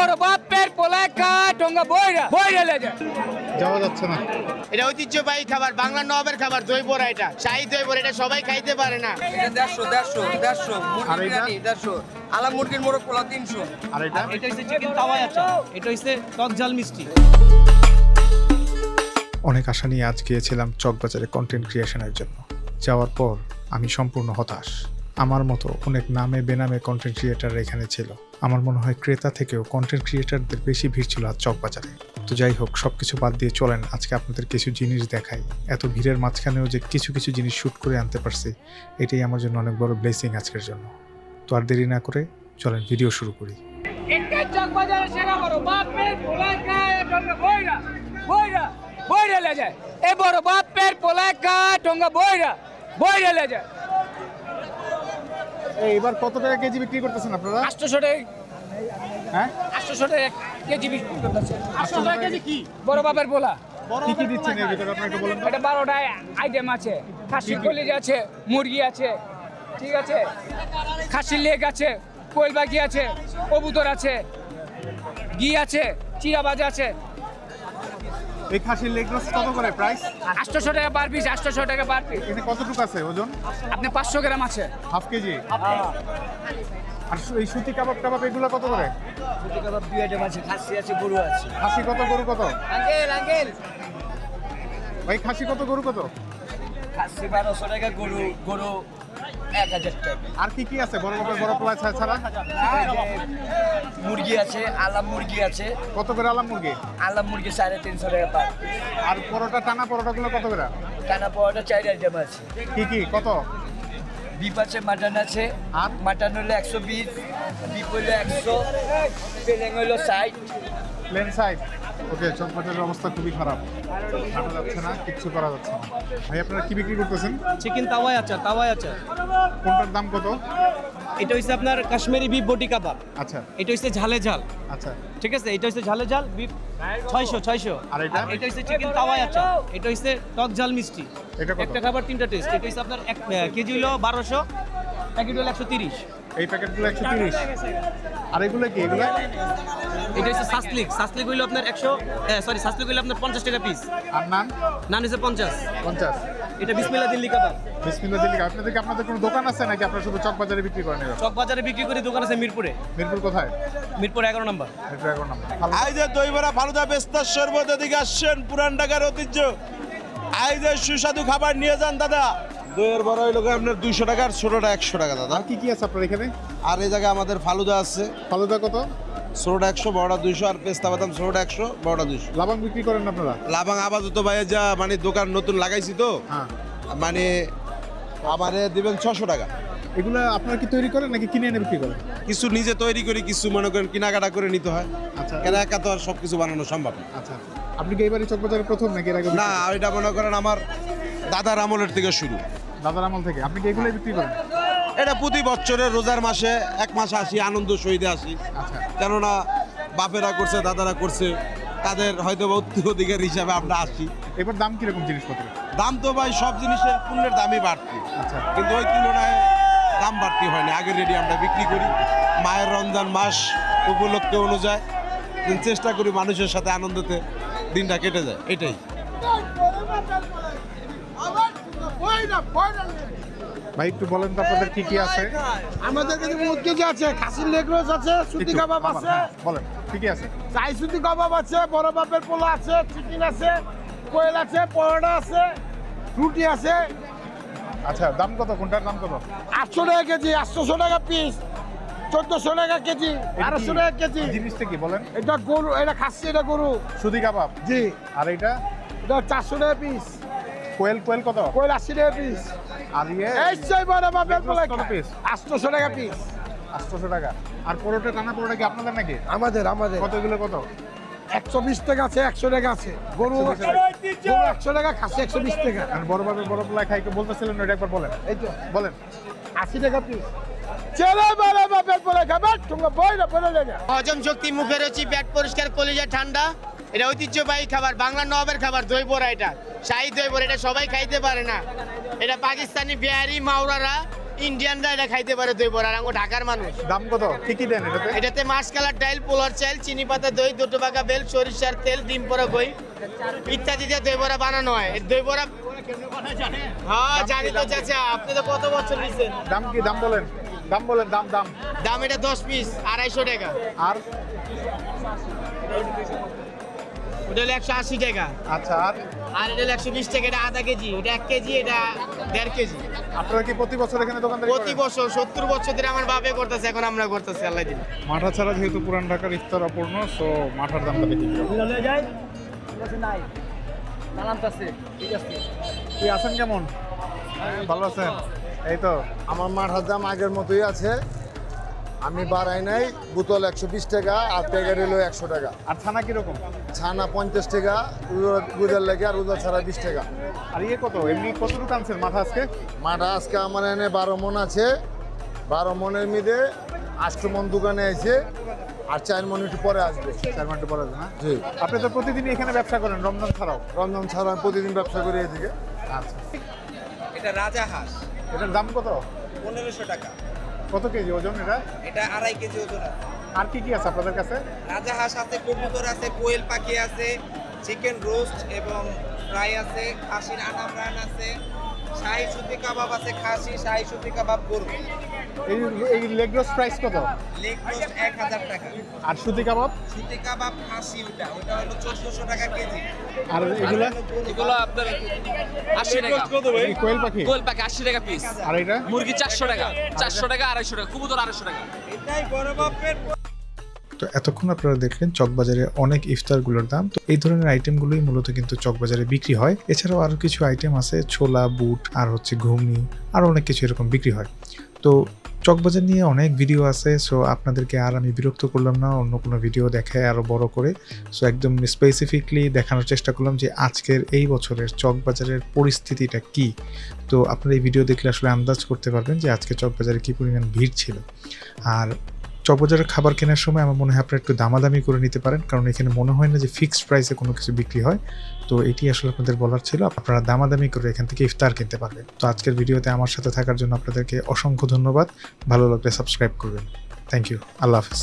বড় বাপের পোলা ঠোঙ্গা বইরা বইরা লেগে যাওয়া যাচ্ছে না। এটা ঐতিহ্যবাহী খাবার, বাংলা নবাবের খাবার, দই বড়া। এটা শাহী দই বড়া, এটা সবাই খাইতে পারে না। এটা 150 আর এটা? 150 আলা মুরগির মোরগ পোলা 300। আর এটা এটা হচ্ছে চিকেন তাওয়াই আচার, এটা হচ্ছে টক ঝাল মিষ্টি। অনেক আশা নিয়ে আজ গিয়েছিলাম চকবাজারে কন্টেন্ট ক্রিয়েশনের জন্য। যাওয়ার পর আমি সম্পূর্ণ হতাশ। আমার মতো অনেক নামে বেনামে কন্টেন্ট ক্রিয়েটার এখানে ছিল। আমার মনে হয় ক্রেতা থেকেও কন্টেন্ট ক্রিয়েটারদের বেশি ভিড় ছিল আজ চকবাজারে। তো যাই হোক, সবকিছু বাদ দিয়ে চলেন আজকে আপনাদের কিছু জিনিস দেখাই। এত ভিড়ের মাঝখানেও যে কিছু কিছু জিনিস শ্যুট করে আনতে পারছি, এটাই আমার জন্য অনেক বড় ব্লেসিং আজকের জন্য। তো আর দেরি না করে চলেন ভিডিও শুরু করি। চকবাজারে সেরা বড় বাপের পোলা ঠোঙ্গা বইরা বইরা বইরা লেগে এ বড় বাপের পোলা ঠোঙ্গা বইরা বইরা লেগে এইবার কত টাকা কেজি বিক্রি করতেছেন আপনারা? 800 টাকা। হ্যাঁ, 800 টাকা কেজি বিক্রি করতেছে। 800 টাকা কেজি কি? বড় বাপের পোলা। কি কি দিচ্ছেন এর ভিতরে আপনারা একটু বলেন তো? এটা 12টা আইটেম আছে। খাসির কলিজা আছে, মুরগি আছে, ঠিক আছে, খাসির লেগ আছে, কোয়েল পাখি আছে, কবুতর আছে, ঘি আছে, চিরা ভাজা আছে। এই খাসির লেগ রোস্ট কত করে প্রাইস? 800 টাকা পার পিস, 800 টাকা পার পিস। এখানে কতটুকু আছে ওজন? আপনি 500 গ্রাম আছে। Half KG. আর এই সুতি কাবাব টাবাব এগুলো কত করে? সুতি কাবাব 2 আইটেম আছে, খাসি আছে, গরু আছে। খাসি কত, গরু কত? আঙ্কেল ভাই খাসি কত, গরু কত? খাসি 1200 টাকা, গরু 1000 টাকা। আর কি কি আছে বড় বাপের বড় পোলা ছাড়া? মুরগি আছে, আলাম মুরগি আছে। কত করে আলাম মুরগি? আলাম মুরগি 350 টাকা পার। আর পরোটা, টানা পরোটাগুলো কত করে? টানা পাওয়াটা 4 আইটেম আছে। কি কি কত? বিফ আছে, মাটন আছে। আর? মাটন হলো 120, বিফ হলো 100, পেলেং হলো 60। Plane side. ওকে, চকবাজারের অবস্থা খুবই খারাপ, হাঁটা যাচ্ছে না, কিচ্ছু করা যাচ্ছে না। ভাই আপনারা কি বিক্রি করতেছেন? চিকেন তাওয়াই আচার, তাওয়াই আচার। কোনটার দাম কত? এটা হচ্ছে আপনার কাশ্মীরি বিফ বটি কাবাব। আচ্ছা এটা হচ্ছে ঝালে ঝাল, আচ্ছা। ঠিক আছে। এটা হচ্ছে ঝালে ঝাল বিফ 600। আর এটা? এটা হচ্ছে চিকেন তাওয়াই আচার, এটা হচ্ছে টক ঝাল মিষ্টি। এটা কত? একটা খাবার 3টা টেস্ট। এটা হচ্ছে আপনার 1 কেজি হলো 1200, প্যাকেট হলো 130। এই প্যাকেটগুলো 130। আর এগুলো কি? এগুলো এটা হচ্ছে সাসলিক হইলো আপনার 100, সাসলিক হইলো আপনার 50 টাকা পিস। আর নান? নান হচ্ছে 50। 50। এটা বিসমিল্লাহ দিল্লি কাবাব। বিসমিল্লাহ দিল্লি। আপনাদের কোনো দোকান আছে নাকি আপনারা শুধু চকবাজারে বিক্রি করেন? চক বাজারে বিক্রি করি, দোকান আছে মিরপুরে। মিরপুর কোথায়? মিরপুর 11 নম্বর। মিরপুর 11 নম্বর। ভালো। আইজে দই বড়া, ফালুদা, পেস্তার শরবত, এদিকে আসছেন পুরান ঢাকার ঐতিহ্য। আইজে সুস্বাদু খাবার নিয়ে যান দাদা। দইয়ের বড়া হইল আপনার 200 টাকা, আর ছোটটা 100 টাকা দাদা। আর কি কি আছে আপনার এখানে? আর এই জায়গায় আমাদের ফালুদা আছে, ফালুদা কত? ছোটটা 100, বড়টা 200, আর পেস্তা বাদাম ছোটটা 100, বড়টা 200। লাবাং বিক্রি করেন আপনারা? লাবাং আপাতত ভাইয়া যা মানে দোকান নতুন লাগাইছি তো, হ্যাঁ। মানে আমারে দিবেন 600 টাকা। এগুলো আপনারা কি তৈরি করেন নাকি কিনে এনে বিক্রি করেন? কিছু নিজে তৈরি করি, কিছু মনে করেন কেনাকাটা করে নিতে হয়। আচ্ছা। কেন একা তো আর সবকিছু বানানো সম্ভব না। আচ্ছা, আপনি কি এবারে চকবাজারে প্রথম নাকি এর আগে? না, এটা মনে করেন আমার দাদার আমলের থেকে শুরু। দাদার আমল থেকে আপনি কি এগুলোই বিক্রি করেন? এটা প্রতি বছরের রোজার মাসে 1 মাস আসি, আনন্দ সহিতে আসি। আচ্ছা। কেননা বাপেরা করছে, দাদারা করছে, তাদের হয়তো অধিকার হিসাবে আমরা আসি। এবার দাম কিরকম জিনিসপত্র? দাম তো ভাই সব জিনিসের পণ্যের দামই বাড়তি, আচ্ছা। কিন্তু ওই তুলনায় দাম বাড়তি হয় না। আগের রেডি আমরা বিক্রি করি মায়ের রমজান মাস উপলক্ষে অনুযায়ী, চেষ্টা করি মানুষের সাথে আনন্দতে দিনটা কেটে যায়, এটাই। ভাই একটু বলেন তো আপনাদের কি কি আছে? আমাদের কাছে মুরগি আছে, খাসির লেগ রোস্ট আছে, সুতি একটু কাবাব আছে, বলেন কি কি আছে? চাই সুতি কাবাব আছে, বড় বাপের পোলা আছে, চিকেন আছে, কোয়েল আছে, পরোটা আছে, রুটি আছে। আচ্ছা, দাম কত? কোনটার দাম কত? 800 টাকা কেজি, 800 টাকা পিস, 1400 টাকা কেজি, 1200 টাকা কেজি। জিনিসটা কি বলেন? এটা গরু, এটা খাসি, এটা গরু। সুদি কাবাব। জি। আর এটা? এটা 400 টাকা পিস। কোয়েল কত? কোয়েল 80 টাকা পিস। আর এই সেই বড় বাপের পোলা কত পিস? 800 টাকা পিস। 800 টাকা। আর পরোটা, টানা পরোটা কি আপনাদের নাকি? আমাদের কতগুলো কত? 120 টাকা আছে, 100 টাকা আছে। গরু 100 টাকা, খাসি 120 টাকা। আর বড় বাপের বড় পোলা খাই বলতেছিলেন, ওইটা একবার বলেন। এই তো বলেন। 80 টাকা পিস। ছেলে বড় বাপের পোলা খাবে, তোমরা বইরা বলে দেবে। হজম শক্তি, মুখের রুচি, পেট পরিষ্কার, কলিজা ঠান্ডা। এটা ঐতিহ্যবাহী খাবার, বাংলা নবাবের খাবার, দই বড়া। এটা শাহী দই বড়া, এটা সবাই খাইতে পারে না। এটা পাকিস্তানি বিহারি মাওরারা ইন্ডিয়ানরা এটা খাইতে পারে দই বড়া, আর আমরা ঢাকার মানুষ। দাম কত? কি কি দেন এটাতে? এটাতে মাসকালার ডাইল, পোলার চাল, চিনি পাতা দই, দুটো পাকা বেল, সরিষার তেল, ডিম পরা গই ইত্যাদি দিয়ে দই বড়া বানানো হয়। এই দই বড়া হ্যাঁ জানি তো চাচা, আপনি তো কত বছর নিছেন। দাম কি? দাম বলেন, দাম বলেন, দাম দাম। দাম এটা 10 পিস 250 টাকা, আর ওটা হলো 180 টাকা, আচ্ছা, আর আর এটা হলো 120 টাকা। এটা আধা কেজি, এটা 1 কেজি, এটা 1.5 কেজি। আপনারা কি প্রতি বছর এখানে দোকানদারি প্রতি করেন? বছর 70 বছর ধরে আমার বাপে করতেছে, এখন আমরা করতেছি আল্লাহ দিন। মাঠা ছাড়া যেহেতু পুরান ঢাকার ইফতার অপূর্ণ, সো মাঠার দামটা দেখি কি আছেন, কেমন ভালো আছেন? এই তো আমার মাঠার দাম আগের মতোই আছে, আমি বাড়াই নাই। বোতল 120 টাকা আর প্যাকেট হলো 100 টাকা। আর ছানা কিরকম? ছানা 50 টাকা, রোজার লেগে, আর রোজা ছাড়া 20 টাকা। আর ইয়ে কত? এমনি কতটুকু আনছেন মাথা আজকে? মাঠা আজকে আমার এনে 12 মন আছে, 12 মনের মধ্যে 8 মন দোকানে আছে, আর 4 মন একটু পরে আসবে। 4 মিনিট পরে না? জি, আপনি তো প্রতিদিনই এখানে ব্যবসা করেন, রমজান ছাড়াও? রমজান ছাড়া আমি প্রতিদিন ব্যবসা করি এদিকে। আচ্ছা, এটা রাজা হাঁস এটার দাম কত? 1500 টাকা, কত কেজি ওজন এটা? এটা 2.5 কেজি ওজন আছে। আর কি কি আছে আপনাদের কাছে? রাজা হাঁস আছে, কবুতর আছে, কোয়েল পাখি আছে, চিকেন রোস্ট এবং ফ্রাই আছে, খাসির আনাম রান আছে, শাহী সুতি কাবাব আছে, খাসি শাহী সুতি কাবাব গরু। এই লেগ রোস্ট প্রাইস কত? লেগ রোস্ট 1000 টাকা, আর সুতি কাবাব? সুতি কাবাব খাসি ওটা হলো 1400 টাকা কেজি। আর এগুলা? এগুলো আপনার 80 টাকা। এই কোয়েল পাখি? কোয়েল পাখি 80 টাকা পিস। আর এটা? মুরগি 400 টাকা, 400 টাকা, 250 টাকা, কবুতর 250 টাকা। এটাই বড় বাপের। তো এতক্ষণ আপনারা দেখলেন চকবাজারে অনেক ইফতারগুলোর দাম। তো এই ধরনের আইটেমগুলোই মূলত কিন্তু চকবাজারে বিক্রি হয়। এছাড়াও আরও কিছু আইটেম আছে, ছোলা, বুট, আর হচ্ছে ঘুগনি, আর অনেক কিছু এরকম বিক্রি হয়। তো চকবাজার নিয়ে অনেক ভিডিও আছে, সো আপনাদেরকে আর আমি বিরক্ত করলাম না অন্য কোনো ভিডিও দেখায় আরও বড় করে। সো একদম স্পেসিফিকলি দেখানোর চেষ্টা করলাম যে আজকের এই বছরের চকবাজারের পরিস্থিতিটা কি। তো আপনারা এই ভিডিও দেখলে আসলে আন্দাজ করতে পারবেন যে আজকে চকবাজারে কী পরিমাণ ভিড় ছিল। আর চকবাজারের খাবার কেনার সময় আমার মনে হয় আপনারা একটু দামাদামি করে নিতে পারেন, কারণ এখানে মনে হয় না যে ফিক্সড প্রাইসে কোনো কিছু বিক্রি হয়। তো এটি আসলে আপনাদের বলার ছিল, আপনারা দামাদামি করে এখান থেকে ইফতার কিনতে পারবেন। তো আজকের ভিডিওতে আমার সাথে থাকার জন্য আপনাদেরকে অসংখ্য ধন্যবাদ। ভালো লাগলে সাবস্ক্রাইব করবেন। Thank you. আল্লাহ হাফেজ।